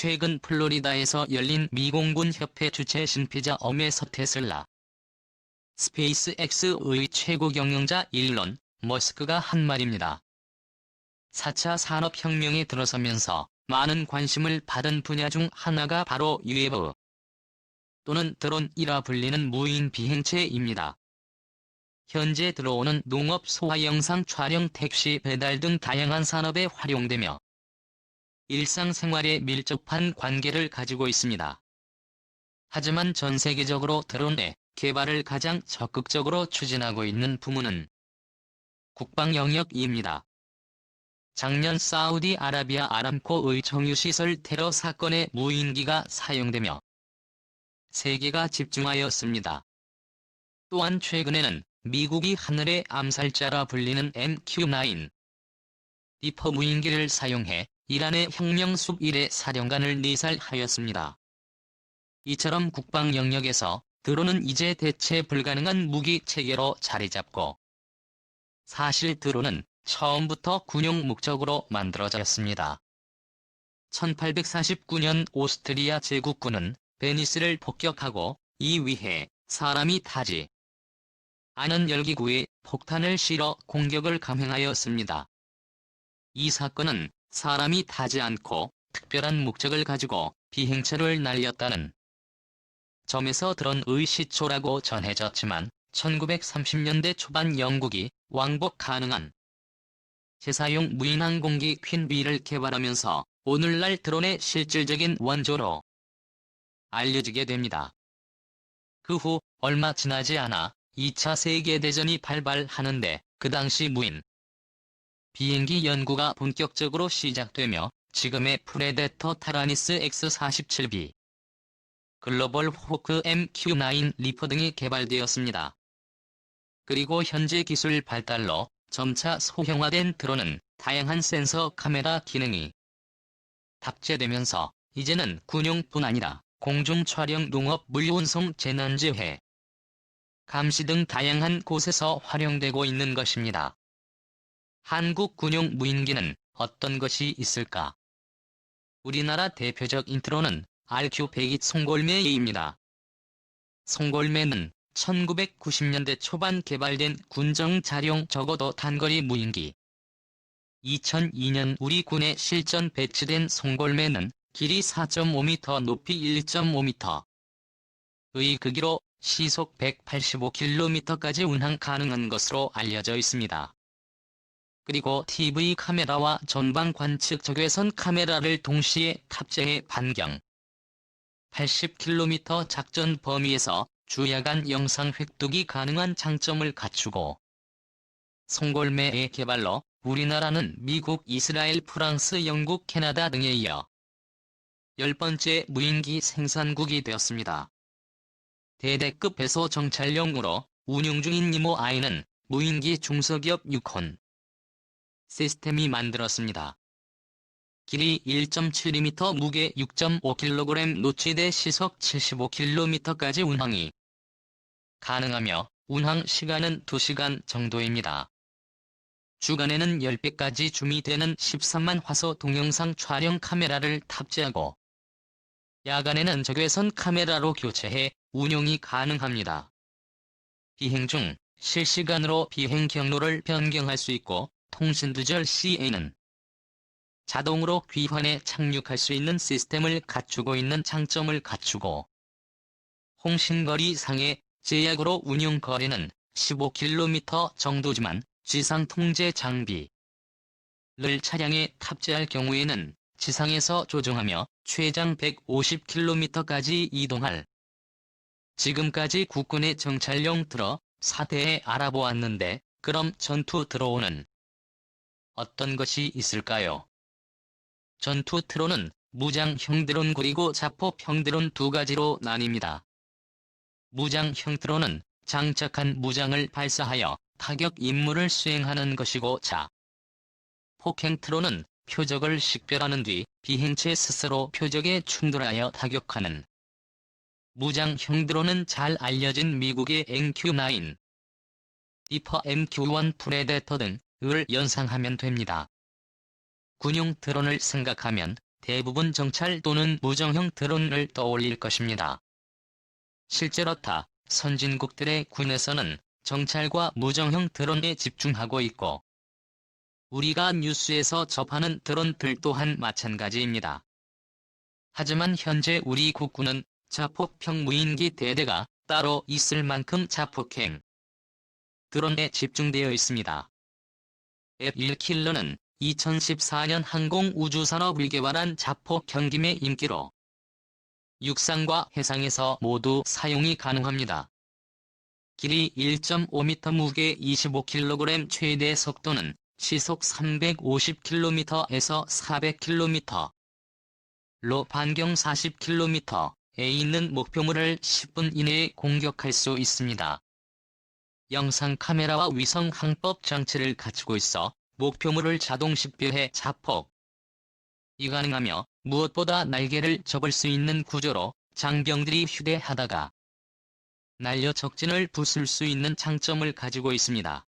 최근 플로리다에서 열린 미공군 협회 주최 신피자 엄에서 테슬라, 스페이스X의 최고 경영자 일론 머스크가 한 말입니다. 4차 산업혁명에 들어서면서 많은 관심을 받은 분야 중 하나가 바로 UAV 또는 드론이라 불리는 무인 비행체입니다. 현재 들어오는 농업, 소화영상 촬영, 택시 배달 등 다양한 산업에 활용되며 일상생활에 밀접한 관계를 가지고 있습니다. 하지만 전 세계적으로 드론의 개발을 가장 적극적으로 추진하고 있는 부문은 국방 영역입니다. 작년 사우디아라비아 아람코의 정유시설 테러 사건에 무인기가 사용되며 세계가 집중하였습니다. 또한 최근에는 미국이 하늘의 암살자라 불리는 MQ-9 리퍼 무인기를 사용해 이란의 혁명숲 1의 사령관을 내살하였습니다. 이처럼 국방 영역에서 드론은 이제 대체 불가능한 무기 체계로 자리잡고, 사실 드론은 처음부터 군용 목적으로 만들어졌습니다. 1849년 오스트리아 제국군은 베니스를 폭격하고 이 위에 사람이 타지 않은 열기구에 폭탄을 실어 공격을 감행하였습니다. 이 사건은 사람이 타지 않고 특별한 목적을 가지고 비행체를 날렸다는 점에서 드론의 시초라고 전해졌지만 1930년대 초반 영국이 왕복 가능한 재사용 무인항공기 퀸비를 개발하면서 오늘날 드론의 실질적인 원조로 알려지게 됩니다. 그 후 얼마 지나지 않아 2차 세계대전이 발발하는데 그 당시 무인 비행기 연구가 본격적으로 시작되며 지금의 프레데터 타라니스 X-47B, 글로벌 호크 MQ-9 리퍼 등이 개발되었습니다. 그리고 현재 기술 발달로 점차 소형화된 드론은 다양한 센서 카메라 기능이 탑재되면서 이제는 군용뿐 아니라 공중 촬영, 농업, 물운송, 재난재해 감시 등 다양한 곳에서 활용되고 있는 것입니다. 한국 군용 무인기는 어떤 것이 있을까? 우리나라 대표적인 드론은 RQ-102 송골매입니다. 송골매는 1990년대 초반 개발된 군정 자룡 적어도 단거리 무인기. 2002년 우리 군에 실전 배치된 송골매는 길이 4.5m, 높이 1.5m의 크기로 시속 185km까지 운항 가능한 것으로 알려져 있습니다. 그리고 TV 카메라와 전방 관측 적외선 카메라를 동시에 탑재해 반경 80km 작전 범위에서 주야간 영상 획득이 가능한 장점을 갖추고, 송골매의 개발로 우리나라는 미국, 이스라엘, 프랑스, 영국, 캐나다 등에 이어 10번째 무인기 생산국이 되었습니다. 대대급 배소 정찰용으로 운용 중인 니모-I는 무인기 중소기업 유콘 시스템이 만들었습니다. 길이 1.72m, 무게 6.5kg, 노치대 시속 75km까지 운항이 가능하며 운항 시간은 2시간 정도입니다. 주간에는 10배까지 줌이 되는 13만 화소 동영상 촬영 카메라를 탑재하고 야간에는 적외선 카메라로 교체해 운용이 가능합니다. 비행 중 실시간으로 비행 경로를 변경할 수 있고 통신 두절 시에는 자동으로 귀환에 착륙할 수 있는 시스템을 갖추고 있는 장점을 갖추고, 통신거리상의 제약으로 운용 거리는 15km 정도지만 지상 통제 장비를 차량에 탑재할 경우에는 지상에서 조종하며 최장 150km까지 이동할. 지금까지 국군의 정찰용 드론 4대에 알아보았는데 그럼 전투 드론은 어떤 것이 있을까요? 전투 드론은 무장형 드론 그리고 자폭형 드론 두 가지로 나뉩니다. 무장형 드론은 장착한 무장을 발사하여 타격 임무를 수행하는 것이고, 자폭형 드론은 표적을 식별하는 뒤 비행체 스스로 표적에 충돌하여 타격하는. 무장형 드론은 잘 알려진 미국의 MQ-9, 리퍼, MQ-1 프레데터 등을 연상하면 됩니다. 군용 드론을 생각하면 대부분 정찰 또는 무정형 드론을 떠올릴 것입니다. 실제로 타 선진국들의 군에서는 정찰과 무정형 드론에 집중하고 있고, 우리가 뉴스에서 접하는 드론들 또한 마찬가지입니다. 하지만 현재 우리 국군은 자폭형 무인기 대대가 따로 있을 만큼 자폭행 드론에 집중되어 있습니다. F-1킬러는 2014년 항공우주산업이 개발한 자폭 경김의 인기로 육상과 해상에서 모두 사용이 가능합니다. 길이 1.5m, 무게 25kg, 최대 속도는 시속 350km에서 400km, 로 반경 40km에 있는 목표물을 10분 이내에 공격할 수 있습니다. 영상 카메라와 위성 항법 장치를 갖추고 있어 목표물을 자동 식별해 자폭이 가능하며, 무엇보다 날개를 접을 수 있는 구조로 장병들이 휴대하다가 날려 적진을 부술 수 있는 장점을 가지고 있습니다.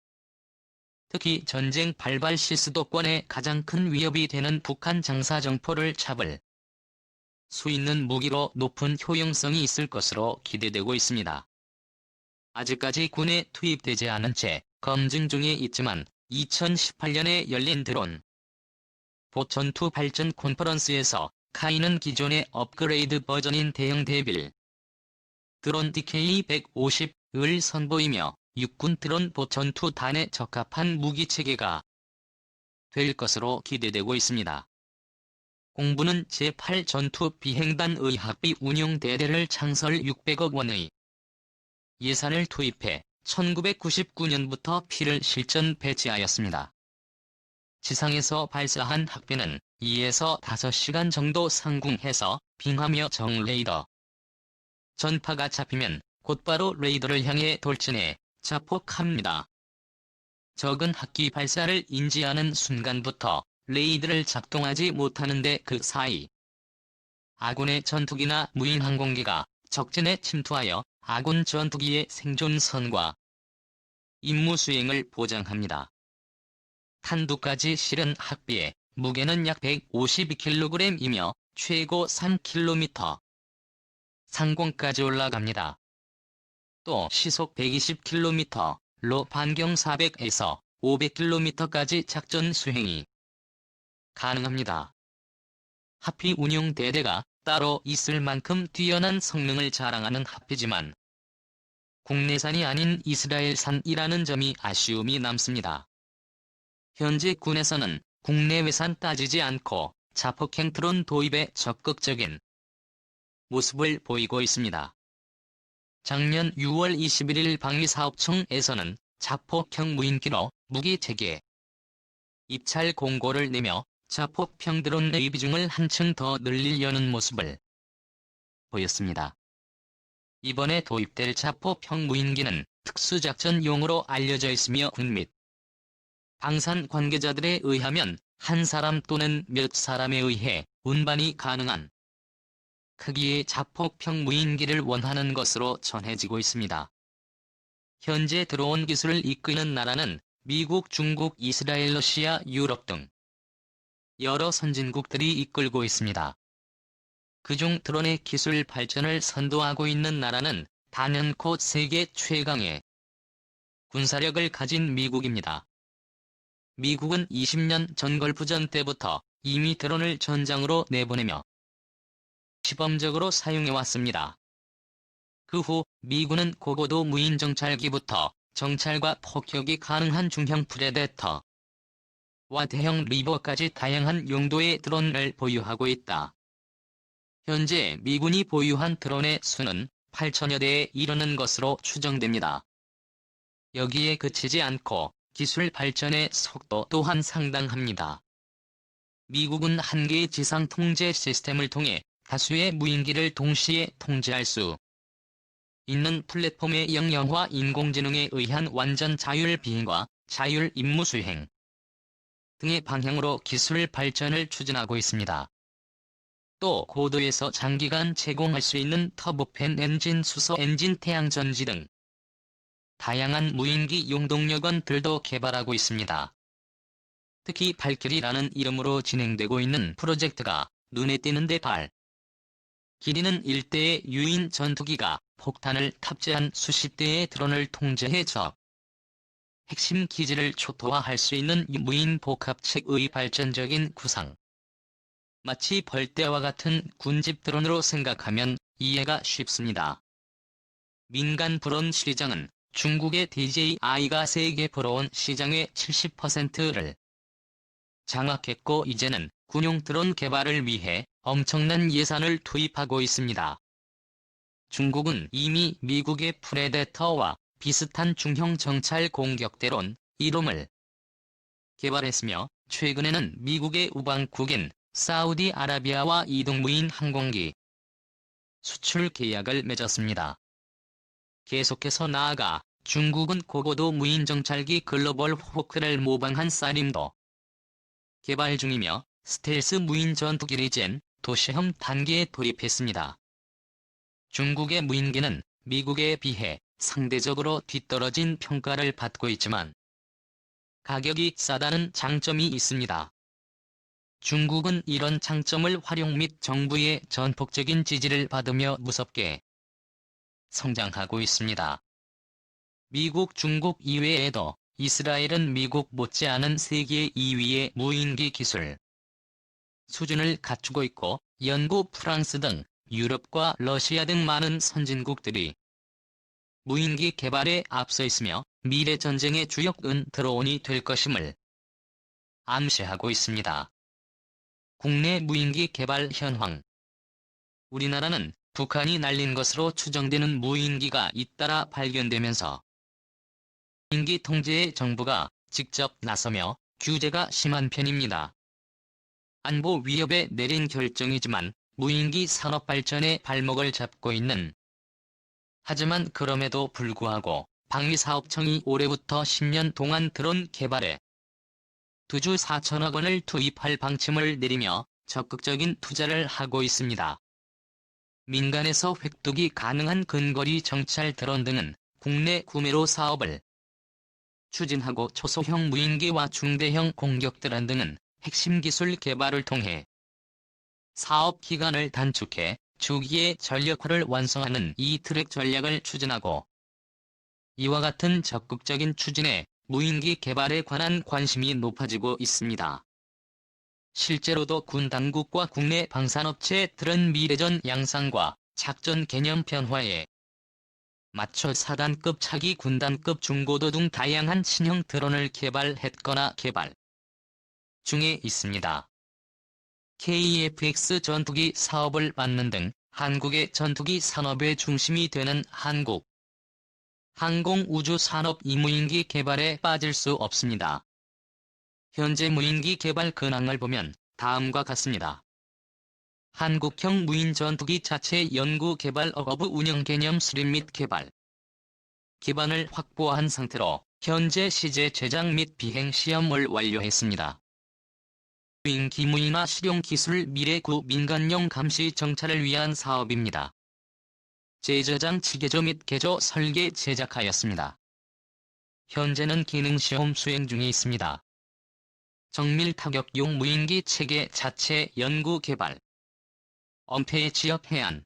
특히 전쟁 발발 시 수도권에 가장 큰 위협이 되는 북한 장사정포를 잡을 수 있는 무기로 높은 효용성이 있을 것으로 기대되고 있습니다. 아직까지 군에 투입되지 않은 채 검증 중에 있지만 2018년에 열린 드론 봇 전투 발전 컨퍼런스에서 카이는 기존의 업그레이드 버전인 대형 대빌 드론 DK-150을 선보이며 육군 드론 봇 전투단에 적합한 무기체계가 될 것으로 기대되고 있습니다. 공부는 제8 전투 비행단의 합비 운용대대를 창설 600억 원의 예산을 투입해 1999년부터 피를 실전 배치하였습니다. 지상에서 발사한 합비는 2에서 5시간 정도 상궁해서 빙하며 정 레이더 전파가 잡히면 곧바로 레이더를 향해 돌진해 자폭합니다. 적은 합기 발사를 인지하는 순간부터 레이더를 작동하지 못하는데, 그 사이 아군의 전투기나 무인항공기가 적진에 침투하여 아군 전투기의 생존선과 임무 수행을 보장합니다. 탄두까지 실은 합비의 무게는 약 152kg이며 최고 3km 상공까지 올라갑니다. 또 시속 120km로 반경 400에서 500km까지 작전 수행이 가능합니다. 합비 운용대대가 따로 있을 만큼 뛰어난 성능을 자랑하는 합비지만 국내산이 아닌 이스라엘산이라는 점이 아쉬움이 남습니다. 현재 군에서는 국내외산 따지지 않고 자폭행 드론 도입에 적극적인 모습을 보이고 있습니다. 작년 6월 21일 방위사업청에서는 자폭형 무인기로 무기체계 입찰 공고를 내며 자폭형 드론의 비중을 한층 더 늘리려는 모습을 보였습니다. 이번에 도입될 자폭형 무인기는 특수작전용으로 알려져 있으며 군 및 방산 관계자들에 의하면 한 사람 또는 몇 사람에 의해 운반이 가능한 크기의 자폭형 무인기를 원하는 것으로 전해지고 있습니다. 현재 드론 기술을 이끄는 나라는 미국, 중국, 이스라엘, 러시아, 유럽 등 여러 선진국들이 이끌고 있습니다. 그중 드론의 기술 발전을 선도하고 있는 나라는 단연코 세계 최강의 군사력을 가진 미국입니다. 미국은 20년 전 걸프전 때부터 이미 드론을 전장으로 내보내며 시범적으로 사용해왔습니다. 그 후 미군은 고고도 무인 정찰기부터 정찰과 폭격이 가능한 중형 프레데터와 대형 리버까지 다양한 용도의 드론을 보유하고 있다. 현재 미군이 보유한 드론의 수는 8천여 대에 이르는 것으로 추정됩니다. 여기에 그치지 않고 기술 발전의 속도 또한 상당합니다. 미국은 한 개의 지상 통제 시스템을 통해 다수의 무인기를 동시에 통제할 수 있는 플랫폼의 영영화 인공지능에 의한 완전 자율 비행과 자율 임무 수행 등의 방향으로 기술 발전을 추진하고 있습니다. 또 고도에서 장기간 제공할 수 있는 터보팬 엔진, 수소 엔진, 태양전지 등 다양한 무인기 용동력원들도 개발하고 있습니다. 특히 발키리라는 이름으로 진행되고 있는 프로젝트가 눈에 띄는 대발. 길이는 1대의 유인 전투기가 폭탄을 탑재한 수십 대의 드론을 통제해 적 핵심 기지를 초토화할 수 있는 무인 복합체의 발전적인 구상. 마치 벌떼와 같은 군집 드론으로 생각하면 이해가 쉽습니다. 민간 드론 시장은 중국의 DJI가 세계 드론 시장의 70%를 장악했고 이제는 군용 드론 개발을 위해 엄청난 예산을 투입하고 있습니다. 중국은 이미 미국의 프레데터와 비슷한 중형 정찰 공격 드론 이롬을 개발했으며 최근에는 미국의 우방국인 사우디아라비아와 이동무인 항공기 수출 계약을 맺었습니다. 계속해서 나아가 중국은 고고도 무인 정찰기 글로벌 호크를 모방한 사림도 개발 중이며 스텔스 무인 전투기 리젠 도시형 단계에 돌입했습니다. 중국의 무인기는 미국에 비해 상대적으로 뒤떨어진 평가를 받고 있지만 가격이 싸다는 장점이 있습니다. 중국은 이런 장점을 활용 및 정부의 전폭적인 지지를 받으며 무섭게 성장하고 있습니다. 미국, 중국 이외에도 이스라엘은 미국 못지않은 세계 2위의 무인기 기술 수준을 갖추고 있고 영국, 프랑스 등 유럽과 러시아 등 많은 선진국들이 무인기 개발에 앞서 있으며 미래 전쟁의 주역은 드론이 될 것임을 암시하고 있습니다. 국내 무인기 개발 현황. 우리나라는 북한이 날린 것으로 추정되는 무인기가 잇따라 발견되면서 무인기 통제에 정부가 직접 나서며 규제가 심한 편입니다. 안보 위협에 내린 결정이지만 무인기 산업 발전의 발목을 잡고 있는 하지만 그럼에도 불구하고 방위사업청이 올해부터 10년 동안 드론 개발에 2조 4천억 원을 투입할 방침을 내리며 적극적인 투자를 하고 있습니다. 민간에서 획득이 가능한 근거리 정찰 드론 등은 국내 구매로 사업을 추진하고 초소형 무인기와 중대형 공격 드론 등은 핵심 기술 개발을 통해 사업 기간을 단축해 주기의 전력화를 완성하는 이 트랙 전략을 추진하고 이와 같은 적극적인 추진에 무인기 개발에 관한 관심이 높아지고 있습니다. 실제로도 군 당국과 국내 방산업체들은 미래전 양상과 작전 개념 변화에 맞춰 4단급 차기 군단급 중고도 등 다양한 신형 드론을 개발했거나 개발 중에 있습니다. KF-X 전투기 사업을 맡는 등 한국의 전투기 산업의 중심이 되는 한국 항공우주산업 이 무인기 개발에 빠질 수 없습니다. 현재 무인기 개발 근황을 보면 다음과 같습니다. 한국형 무인 전투기 자체 연구 개발 업업 운영 개념 수립 및 개발 기반을 확보한 상태로 현재 시제 제작 및 비행 시험을 완료했습니다. 무인기 무인화 실용 기술 미래구 민간용 감시 정찰을 위한 사업입니다. 제저장치 개조 및 개조 설계 제작하였습니다. 현재는 기능 시험 수행 중에 있습니다. 정밀 타격용 무인기 체계 자체 연구 개발. 엄폐 지역 해안